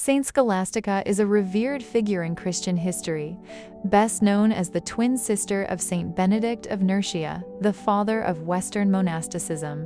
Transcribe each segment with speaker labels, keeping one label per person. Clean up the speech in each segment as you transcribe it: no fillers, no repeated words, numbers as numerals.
Speaker 1: Saint Scholastica is a revered figure in Christian history, best known as the twin sister of Saint Benedict of Nursia, the father of Western monasticism.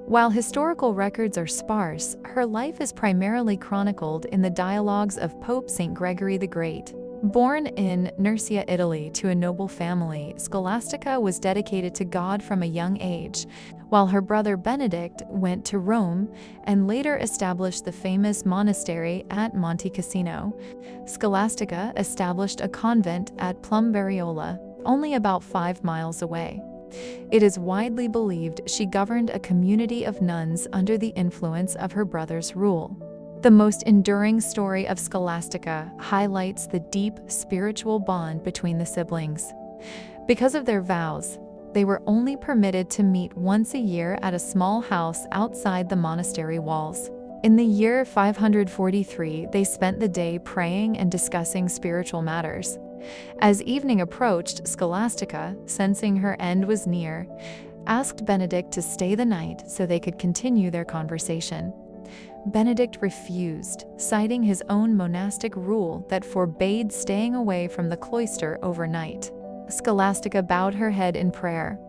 Speaker 1: While historical records are sparse, her life is primarily chronicled in the dialogues of Pope Saint Gregory the Great. Born in Nursia, Italy, to a noble family, Scholastica was dedicated to God from a young age, while her brother Benedict went to Rome and later established the famous monastery at Monte Cassino. Scholastica established a convent at Plumbariola, only about 5 miles away. It is widely believed she governed a community of nuns under the influence of her brother's rule. The most enduring story of Scholastica highlights the deep spiritual bond between the siblings. Because of their vows, they were only permitted to meet once a year at a small house outside the monastery walls. In the year 543, they spent the day praying and discussing spiritual matters. As evening approached, Scholastica, sensing her end was near, asked Benedict to stay the night so they could continue their conversation. Benedict refused, citing his own monastic rule that forbade staying away from the cloister overnight. Scholastica bowed her head in prayer.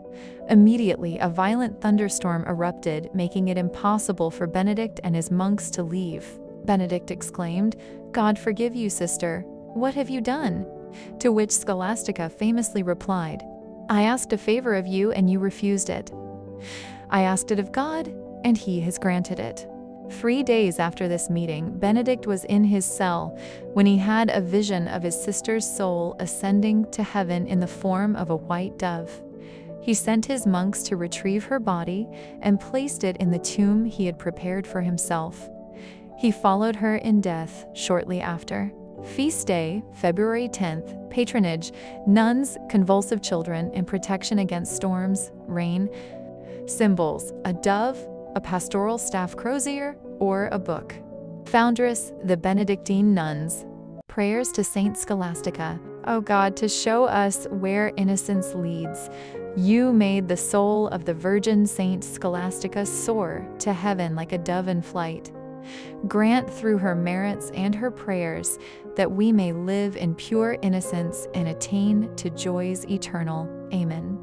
Speaker 1: Immediately, a violent thunderstorm erupted, making it impossible for Benedict and his monks to leave. Benedict exclaimed, "God forgive you, sister. What have you done?" To which Scholastica famously replied, "I asked a favor of you and you refused it. I asked it of God, and He has granted it." 3 days after this meeting, Benedict was in his cell when he had a vision of his sister's soul ascending to heaven in the form of a white dove. He sent his monks to retrieve her body and placed it in the tomb he had prepared for himself. He followed her in death shortly after. Feast day, February 10th, patronage, nuns, convulsive children, and protection against storms, rain. Symbols: a dove, a pastoral staff crozier, or a book. Foundress, the Benedictine nuns. Prayers to Saint Scholastica. O God, to show us where innocence leads, you made the soul of the Virgin Saint Scholastica soar to heaven like a dove in flight. Grant through her merits and her prayers that we may live in pure innocence and attain to joys eternal. Amen.